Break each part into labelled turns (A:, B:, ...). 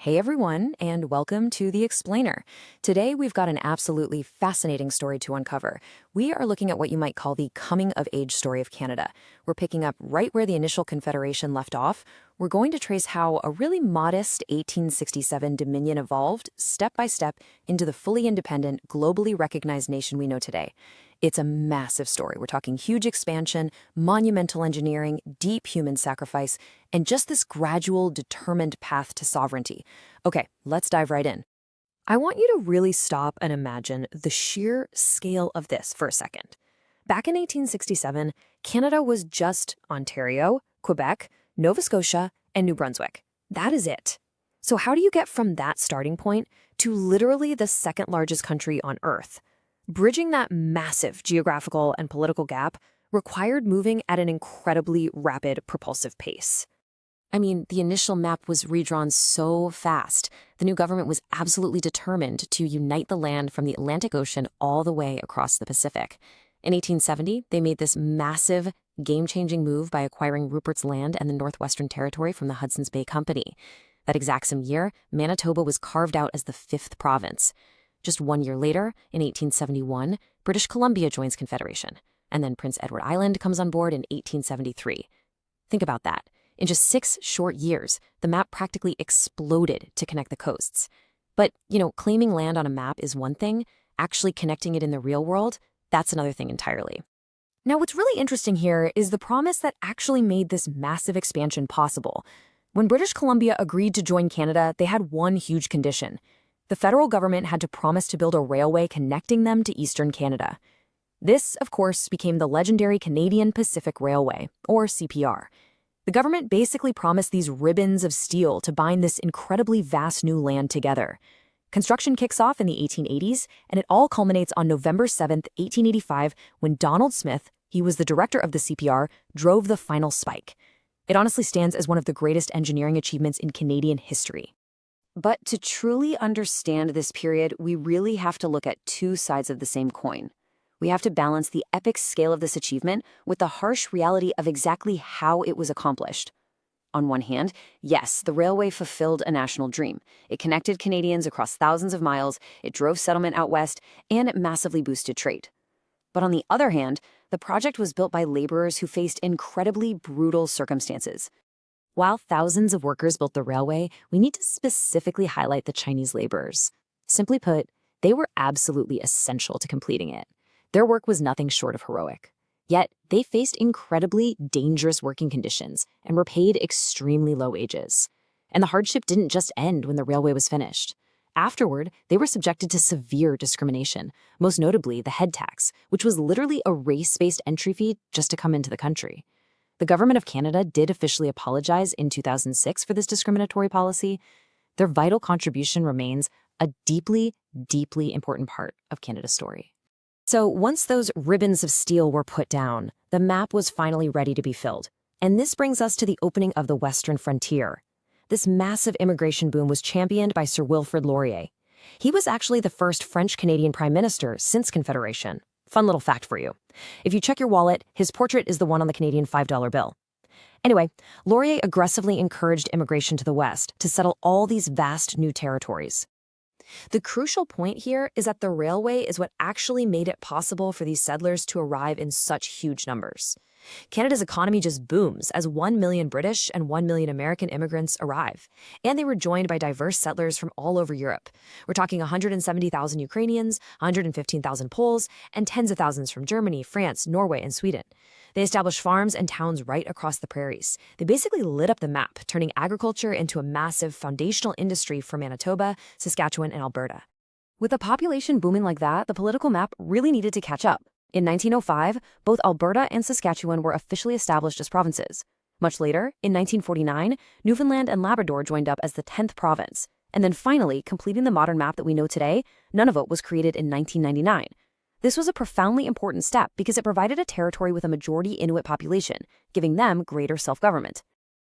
A: Hey everyone, and welcome to The Explainer. Today we've got an absolutely fascinating story to uncover. We are looking at what you might call the coming-of-age story of Canada. We're picking up right where the initial Confederation left off. We're going to trace how a really modest 1867 Dominion evolved, step by step, into the fully independent, globally recognized nation we know today. It's a massive story. We're talking huge expansion, monumental engineering, deep human sacrifice, and just this gradual, determined path to sovereignty. Okay, let's dive right in. I want you to really stop and imagine the sheer scale of this for a second. Back in 1867, Canada was just Ontario, Quebec, Nova Scotia, and New Brunswick. That is it. So how do you get from that starting point to literally the second largest country on Earth? Bridging that massive geographical and political gap required moving at an incredibly rapid, propulsive pace. I mean, the initial map was redrawn so fast. The new government was absolutely determined to unite the land from the Atlantic Ocean all the way across the Pacific. In 1870, they made this massive, game-changing move by acquiring Rupert's Land and the Northwestern Territory from the Hudson's Bay Company. That exact same year, Manitoba was carved out as the 5th province. Just 1 year later, in 1871, British Columbia joins Confederation, and then Prince Edward Island comes on board in 1873. Think about that. In just 6 short years, the map practically exploded to connect the coasts. But, claiming land on a map is one thing. Actually connecting it in the real world, that's another thing entirely. Now, what's really interesting here is the promise that actually made this massive expansion possible. When British Columbia agreed to join Canada, they had one huge condition. The federal government had to promise to build a railway connecting them to eastern Canada. This, of course, became the legendary Canadian Pacific Railway, or CPR. The government basically promised these ribbons of steel to bind this incredibly vast new land together. Construction kicks off in the 1880s, and it all culminates on November 7, 1885, when Donald Smith, he was the director of the CPR, drove the final spike. It honestly stands as one of the greatest engineering achievements in Canadian history. But to truly understand this period, we really have to look at two sides of the same coin. We have to balance the epic scale of this achievement with the harsh reality of exactly how it was accomplished. On one hand, yes, the railway fulfilled a national dream. It connected Canadians across thousands of miles, it drove settlement out west, and it massively boosted trade. But on the other hand, the project was built by laborers who faced incredibly brutal circumstances. While thousands of workers built the railway, we need to specifically highlight the Chinese laborers. Simply put, they were absolutely essential to completing it. Their work was nothing short of heroic. Yet, they faced incredibly dangerous working conditions and were paid extremely low wages. And the hardship didn't just end when the railway was finished. Afterward, they were subjected to severe discrimination, most notably the head tax, which was literally a race-based entry fee just to come into the country. The government of Canada did officially apologize in 2006 for this discriminatory policy. Their vital contribution remains a deeply, deeply important part of Canada's story. So once those ribbons of steel were put down, the map was finally ready to be filled. And this brings us to the opening of the Western frontier. This massive immigration boom was championed by Sir Wilfrid Laurier. He was actually the first French-Canadian prime minister since Confederation. Fun little fact for you. If you check your wallet, his portrait is the one on the Canadian $5 bill. Anyway, Laurier aggressively encouraged immigration to the West to settle all these vast new territories. The crucial point here is that the railway is what actually made it possible for these settlers to arrive in such huge numbers. Canada's economy just booms as 1 million British and 1 million American immigrants arrive, and they were joined by diverse settlers from all over Europe. We're talking 170,000 Ukrainians, 115,000 Poles, and tens of thousands from Germany, France, Norway, and Sweden. They established farms and towns right across the prairies. They basically lit up the map, turning agriculture into a massive foundational industry for Manitoba, Saskatchewan, and Alberta. With a population booming like that, the political map really needed to catch up. In 1905, both Alberta and Saskatchewan were officially established as provinces. Much later, in 1949, Newfoundland and Labrador joined up as the 10th province. And then finally, completing the modern map that we know today, Nunavut was created in 1999. This was a profoundly important step because it provided a territory with a majority Inuit population, giving them greater self-government.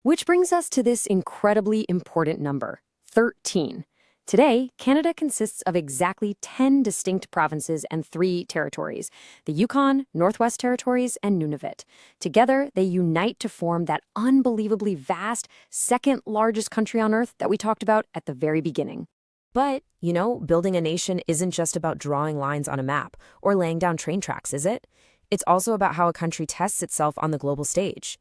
A: Which brings us to this incredibly important number, 13. Today, Canada consists of exactly 10 distinct provinces and 3 territories, the Yukon, Northwest Territories, and Nunavut. Together, they unite to form that unbelievably vast, second largest country on Earth that we talked about at the very beginning. But, building a nation isn't just about drawing lines on a map or laying down train tracks, is it? It's also about how a country tests itself on the global stage.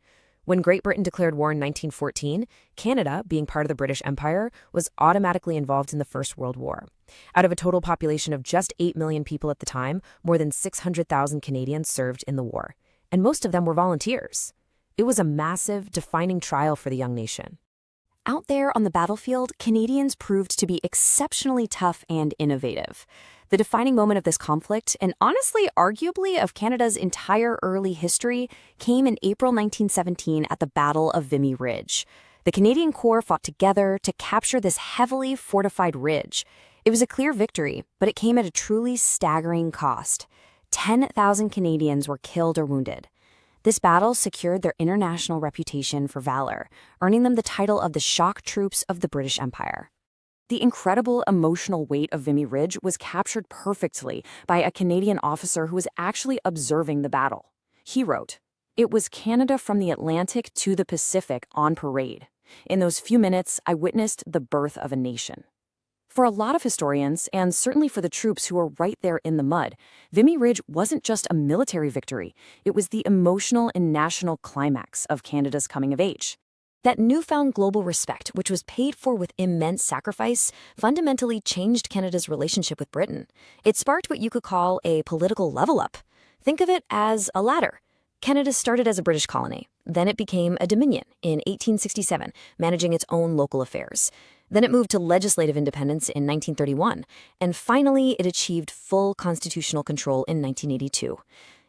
A: When Great Britain declared war in 1914, Canada, being part of the British Empire, was automatically involved in the First World War. Out of a total population of just 8 million people at the time, more than 600,000 Canadians served in the war. And most of them were volunteers. It was a massive, defining trial for the young nation. Out there on the battlefield, Canadians proved to be exceptionally tough and innovative. The defining moment of this conflict, and honestly, arguably, of Canada's entire early history, came in April 1917 at the Battle of Vimy Ridge. The Canadian Corps fought together to capture this heavily fortified ridge. It was a clear victory, but it came at a truly staggering cost. 10,000 Canadians were killed or wounded. This battle secured their international reputation for valor, earning them the title of the shock troops of the British Empire. The incredible emotional weight of Vimy Ridge was captured perfectly by a Canadian officer who was actually observing the battle. He wrote, "It was Canada from the Atlantic to the Pacific on parade. In those few minutes, I witnessed the birth of a nation." For a lot of historians, and certainly for the troops who were right there in the mud, Vimy Ridge wasn't just a military victory. It was the emotional and national climax of Canada's coming of age. That newfound global respect, which was paid for with immense sacrifice, fundamentally changed Canada's relationship with Britain. It sparked what you could call a political level up. Think of it as a ladder. Canada started as a British colony. Then it became a dominion in 1867, managing its own local affairs. Then it moved to legislative independence in 1931. And finally, it achieved full constitutional control in 1982.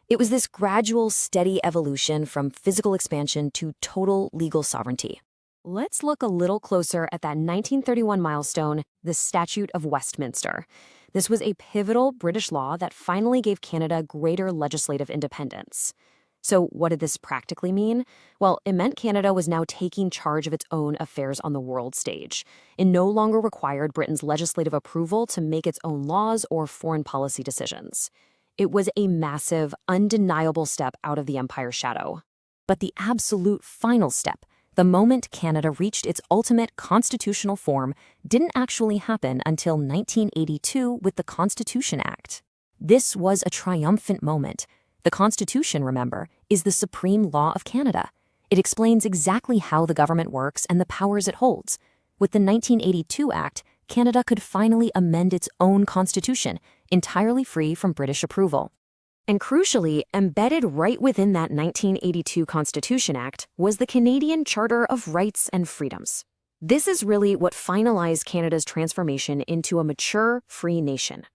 A: It was this gradual, steady evolution from physical expansion to total legal sovereignty. Let's look a little closer at that 1931 milestone, the Statute of Westminster. This was a pivotal British law that finally gave Canada greater legislative independence. So what did this practically mean? Well, it meant Canada was now taking charge of its own affairs on the world stage. It no longer required Britain's legislative approval to make its own laws or foreign policy decisions. It was a massive, undeniable step out of the Empire's shadow. But the absolute final step, the moment Canada reached its ultimate constitutional form, didn't actually happen until 1982 with the Constitution Act. This was a triumphant moment. The Constitution, remember, is the supreme law of Canada. It explains exactly how the government works and the powers it holds. With the 1982 Act, Canada could finally amend its own constitution, entirely free from British approval. And crucially, embedded right within that 1982 Constitution Act was the Canadian Charter of Rights and Freedoms. This is really what finalized Canada's transformation into a mature, free nation.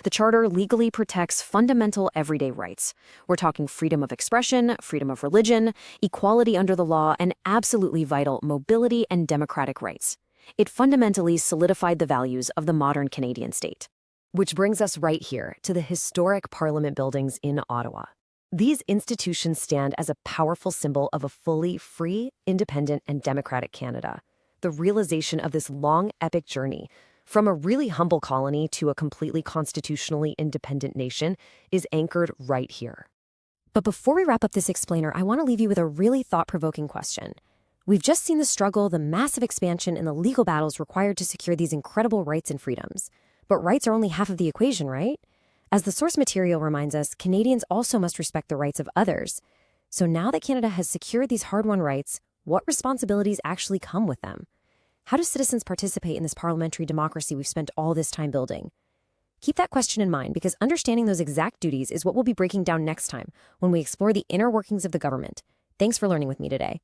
A: The Charter legally protects fundamental everyday rights. We're talking freedom of expression, freedom of religion, equality under the law, and absolutely vital mobility and democratic rights. It fundamentally solidified the values of the modern Canadian state. Which brings us right here to the historic Parliament buildings in Ottawa. These institutions stand as a powerful symbol of a fully free, independent, and democratic Canada. The realization of this long, epic journey, from a really humble colony to a completely constitutionally independent nation, is anchored right here. But before we wrap up this explainer, I want to leave you with a really thought-provoking question. We've just seen the struggle, the massive expansion, and the legal battles required to secure these incredible rights and freedoms. But rights are only half of the equation, right? As the source material reminds us, Canadians also must respect the rights of others. So now that Canada has secured these hard-won rights, what responsibilities actually come with them? How do citizens participate in this parliamentary democracy we've spent all this time building? Keep that question in mind, because understanding those exact duties is what we'll be breaking down next time when we explore the inner workings of the government. Thanks for learning with me today.